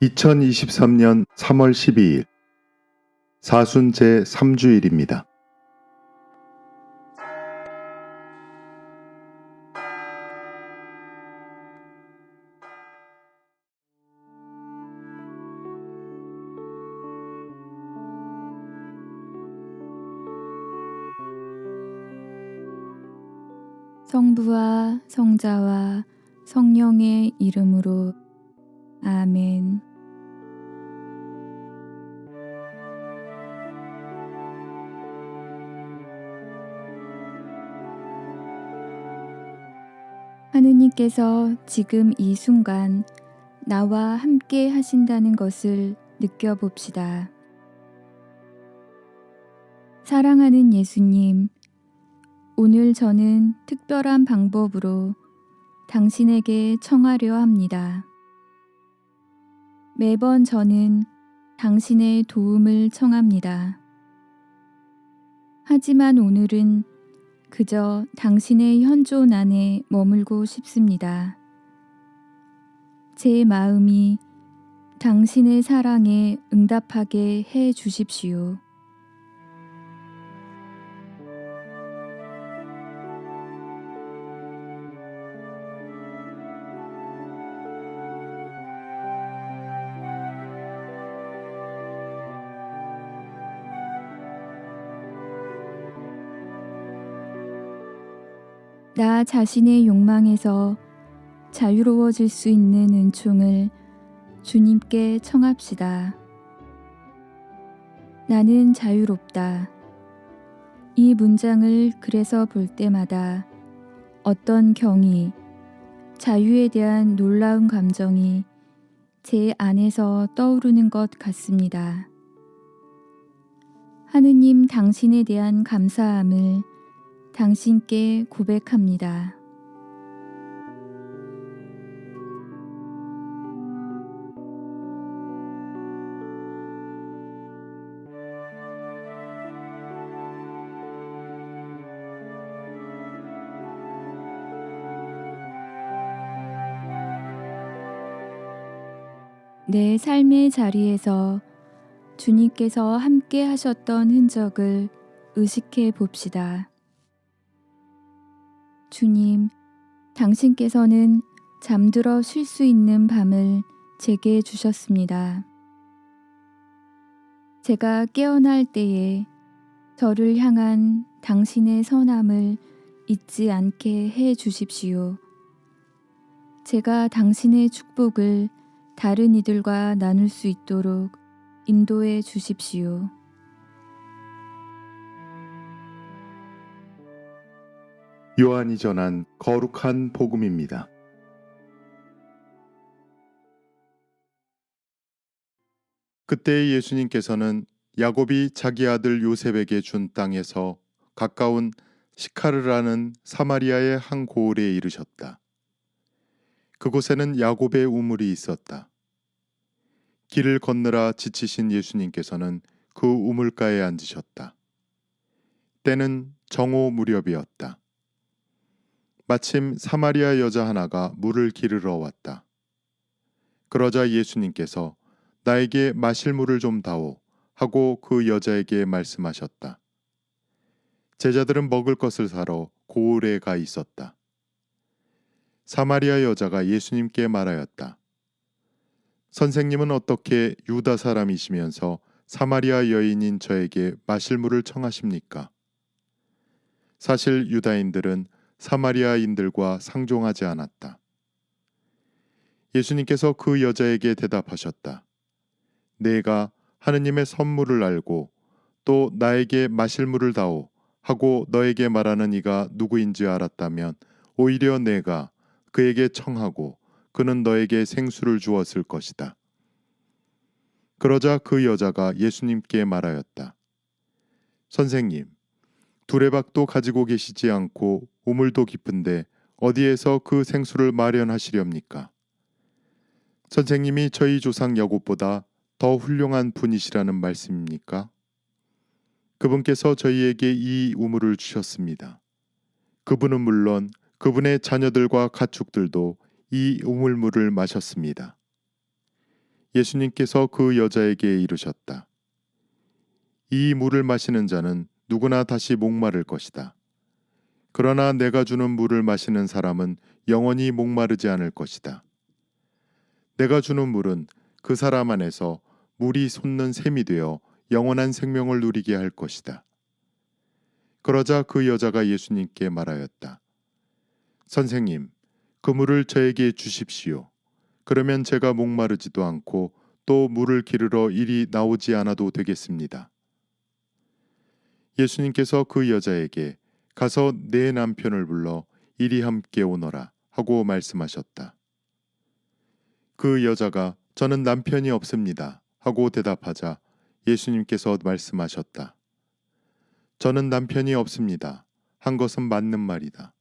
2023년 3월 12일 사순 제3주일입니다. 성부와 성자와 성령의 이름으로 아멘. 하느님께서 지금 이 순간 나와 함께 하신다는 것을 느껴봅시다. 사랑하는 예수님, 오늘 저는 특별한 방법으로 당신에게 청하려 합니다. 매번 저는 당신의 도움을 청합니다. 하지만 오늘은 그저 당신의 현존 안에 머물고 싶습니다. 제 마음이 당신의 사랑에 응답하게 해 주십시오. 나 자신의 욕망에서 자유로워질 수 있는 은총을 주님께 청합시다. 나는 자유롭다. 이 문장을 그래서 볼 때마다 어떤 경이, 자유에 대한 놀라운 감정이 제 안에서 떠오르는 것 같습니다. 하느님, 당신에 대한 감사함을 당신께 고백합니다. 내 삶의 자리에서 주님께서 함께 하셨던 흔적을 의식해 봅시다. 주님, 당신께서는 잠들어 쉴 수 있는 밤을 제게 주셨습니다. 제가 깨어날 때에 저를 향한 당신의 선함을 잊지 않게 해 주십시오. 제가 당신의 축복을 다른 이들과 나눌 수 있도록 인도해 주십시오. 요한이 전한 거룩한 복음입니다. 그때 예수님께서는 야곱이 자기 아들 요셉에게 준 땅에서 가까운 시카르라는 사마리아의 한 고을에 이르셨다. 그곳에는 야곱의 우물이 있었다. 길을 건너라 지치신 예수님께서는 그 우물가에 앉으셨다. 때는 정오 무렵이었다. 마침 사마리아 여자 하나가 물을 기르러 왔다. 그러자 예수님께서 나에게 마실 물을 좀 다오 하고 그 여자에게 말씀하셨다. 제자들은 먹을 것을 사러 고을에 가 있었다. 사마리아 여자가 예수님께 말하였다. 선생님은 어떻게 유다 사람이시면서 사마리아 여인인 저에게 마실 물을 청하십니까? 사실 유다인들은 사마리아인들과 상종하지 않았다. 예수님께서 그 여자에게 대답하셨다. 내가 하느님의 선물을 알고 또 나에게 마실 물을 다오 하고 너에게 말하는 이가 누구인지 알았다면 오히려 내가 그에게 청하고 그는 너에게 생수를 주었을 것이다. 그러자 그 여자가 예수님께 말하였다. 선생님, 두레박도 가지고 계시지 않고 우물도 깊은데 어디에서 그 생수를 마련하시렵니까? 선생님이 저희 조상 야곱보다 더 훌륭한 분이시라는 말씀입니까? 그분께서 저희에게 이 우물을 주셨습니다. 그분은 물론 그분의 자녀들과 가축들도 이 우물물을 마셨습니다. 예수님께서 그 여자에게 이르셨다. 이 물을 마시는 자는 누구나 다시 목마를 것이다. 그러나 내가 주는 물을 마시는 사람은 영원히 목마르지 않을 것이다. 내가 주는 물은 그 사람 안에서 물이 솟는 샘이 되어 영원한 생명을 누리게 할 것이다. 그러자 그 여자가 예수님께 말하였다. 선생님, 그 물을 저에게 주십시오. 그러면 제가 목마르지도 않고 또 물을 기르러 이리 나오지 않아도 되겠습니다. 예수님께서 그 여자에게 가서 내 남편을 불러 이리 함께 오너라 하고 말씀하셨다. 그 여자가 저는 남편이 없습니다 하고 대답하자 예수님께서 말씀하셨다. 저는 남편이 없습니다 한 것은 맞는 말이다.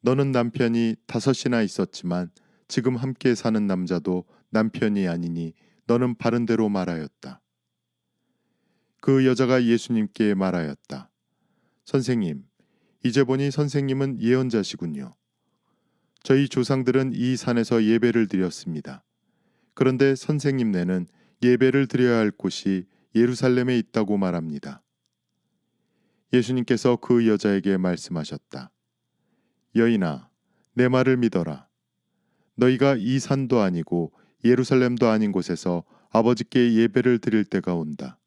너는 남편이 5이나 있었지만 지금 함께 사는 남자도 남편이 아니니 너는 바른 대로 말하였다. 그 여자가 예수님께 말하였다. 선생님, 이제 보니 선생님은 예언자시군요. 저희 조상들은 이 산에서 예배를 드렸습니다. 그런데 선생님네는 예배를 드려야 할 곳이 예루살렘에 있다고 말합니다. 예수님께서 그 여자에게 말씀하셨다. 여인아, 내 말을 믿어라. 너희가 이 산도 아니고 예루살렘도 아닌 곳에서 아버지께 예배를 드릴 때가 온다.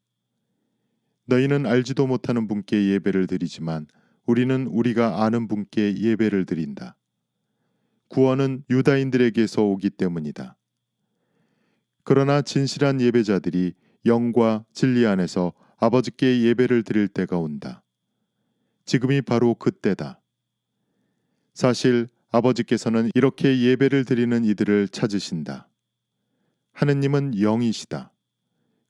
너희는 알지도 못하는 분께 예배를 드리지만 우리는 우리가 아는 분께 예배를 드린다. 구원은 유다인들에게서 오기 때문이다. 그러나 진실한 예배자들이 영과 진리 안에서 아버지께 예배를 드릴 때가 온다. 지금이 바로 그때다. 사실 아버지께서는 이렇게 예배를 드리는 이들을 찾으신다. 하느님은 영이시다.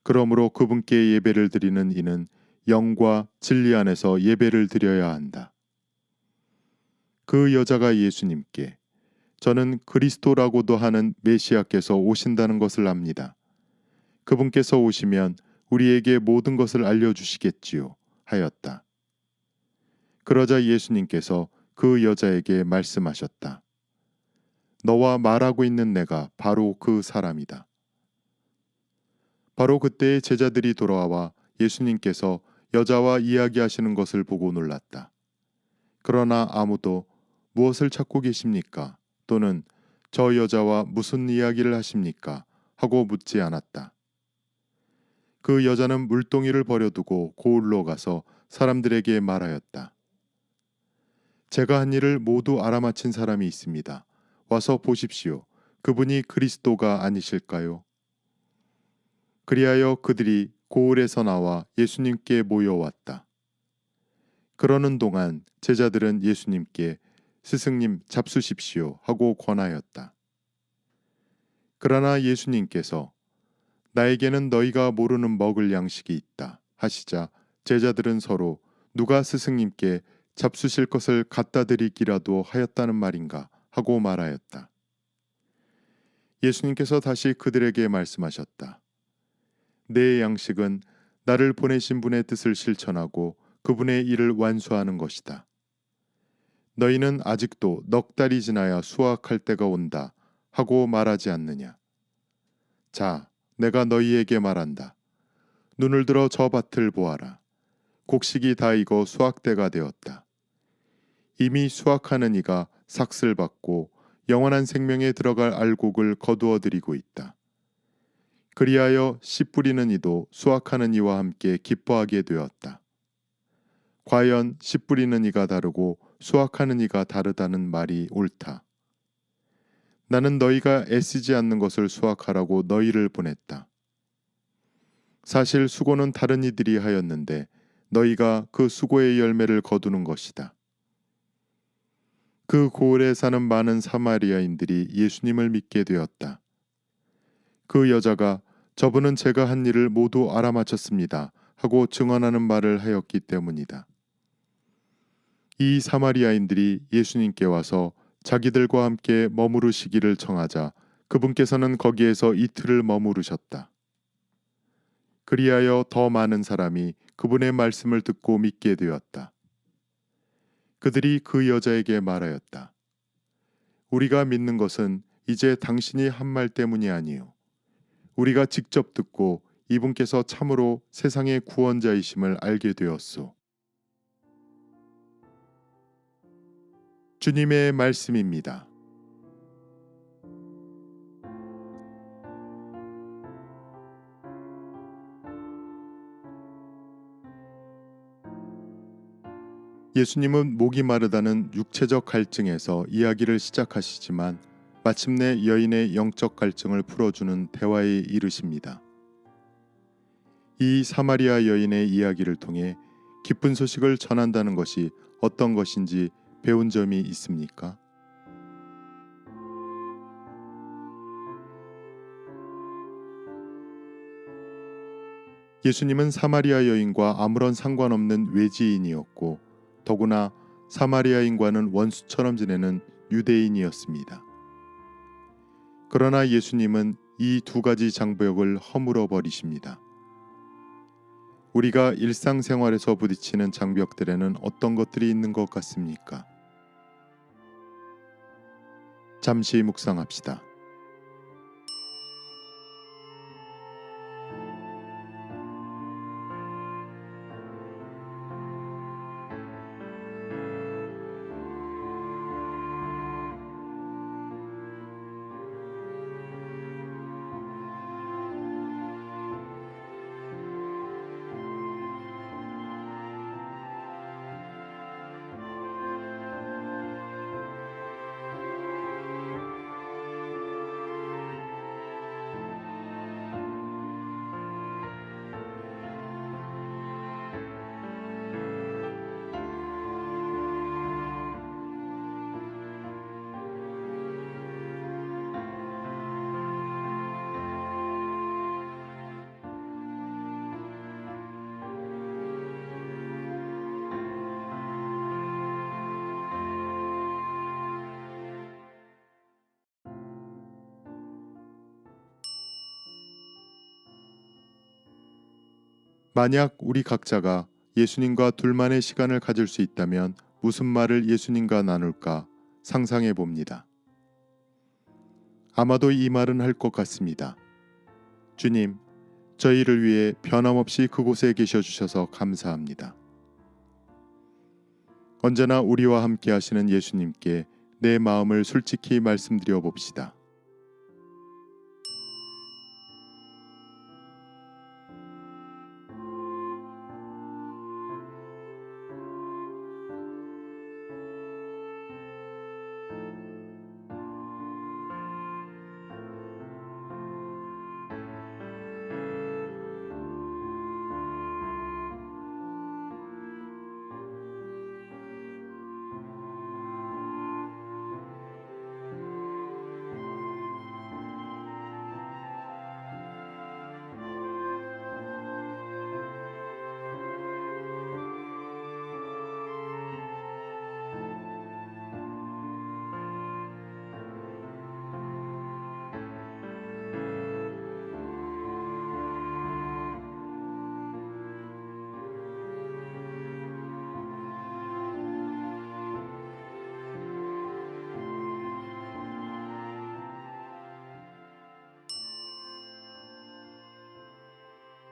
그러므로 그분께 예배를 드리는 이는 영과 진리 안에서 예배를 드려야 한다. 그 여자가 예수님께 저는 그리스도라고도 하는 메시아께서 오신다는 것을 압니다. 그분께서 오시면 우리에게 모든 것을 알려주시겠지요 하였다. 그러자 예수님께서 그 여자에게 말씀하셨다. 너와 말하고 있는 내가 바로 그 사람이다. 바로 그때에 제자들이 돌아와 예수님께서 여자와 이야기하시는 것을 보고 놀랐다. 그러나 아무도 무엇을 찾고 계십니까? 또는 저 여자와 무슨 이야기를 하십니까? 하고 묻지 않았다. 그 여자는 물동이를 버려두고 고을로 가서 사람들에게 말하였다. 제가 한 일을 모두 알아맞힌 사람이 있습니다. 와서 보십시오. 그분이 그리스도가 아니실까요? 그리하여 그들이 고을에서 나와 예수님께 모여왔다. 그러는 동안 제자들은 예수님께 스승님 잡수십시오 하고 권하였다. 그러나 예수님께서 나에게는 너희가 모르는 먹을 양식이 있다 하시자 제자들은 서로 누가 스승님께 잡수실 것을 갖다 드리기라도 하였다는 말인가 하고 말하였다. 예수님께서 다시 그들에게 말씀하셨다. 내 양식은 나를 보내신 분의 뜻을 실천하고 그분의 일을 완수하는 것이다. 너희는 아직도 넉 달이 지나야 수확할 때가 온다 하고 말하지 않느냐. 자, 내가 너희에게 말한다. 눈을 들어 저 밭을 보아라. 곡식이 다 익어 수확 때가 되었다. 이미 수확하는 이가 삭슬 받고 영원한 생명에 들어갈 알곡을 거두어 드리고 있다. 그리하여 씨 뿌리는 이도 수확하는 이와 함께 기뻐하게 되었다. 과연 씨 뿌리는 이가 다르고 수확하는 이가 다르다는 말이 옳다. 나는 너희가 애쓰지 않는 것을 수확하라고 너희를 보냈다. 사실 수고는 다른 이들이 하였는데 너희가 그 수고의 열매를 거두는 것이다. 그 고을에 사는 많은 사마리아인들이 예수님을 믿게 되었다. 그 여자가 저분은 제가 한 일을 모두 알아맞혔습니다 하고 증언하는 말을 하였기 때문이다. 이 사마리아인들이 예수님께 와서 자기들과 함께 머무르시기를 청하자 그분께서는 거기에서 이틀을 머무르셨다. 그리하여 더 많은 사람이 그분의 말씀을 듣고 믿게 되었다. 그들이 그 여자에게 말하였다. 우리가 믿는 것은 이제 당신이 한 말 때문이 아니요 우리가 직접 듣고 이분께서 참으로 세상의 구원자이심을 알게 되었소. 주님의 말씀입니다. 예수님은 목이 마르다는 육체적 갈증에서 이야기를 시작하시지만 마침내 여인의 영적 갈증을 풀어주는 대화에 이르십니다. 이 사마리아 여인의 이야기를 통해 기쁜 소식을 전한다는 것이 어떤 것인지 배운 점이 있습니까? 예수님은 사마리아 여인과 아무런 상관없는 외지인이었고 더구나 사마리아인과는 원수처럼 지내는 유대인이었습니다. 그러나 예수님은 이 두 가지 장벽을 허물어 버리십니다. 우리가 일상생활에서 부딪히는 장벽들에는 어떤 것들이 있는 것 같습니까? 잠시 묵상합시다. 만약 우리 각자가 예수님과 둘만의 시간을 가질 수 있다면 무슨 말을 예수님과 나눌까 상상해 봅니다. 아마도 이 말은 할 것 같습니다. 주님, 저희를 위해 변함없이 그곳에 계셔 주셔서 감사합니다. 언제나 우리와 함께 하시는 예수님께 내 마음을 솔직히 말씀드려 봅시다.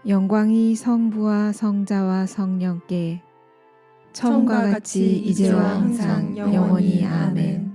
영광이 성부와 성자와 성령께 처음과 같이 이제와 항상 영원히 아멘.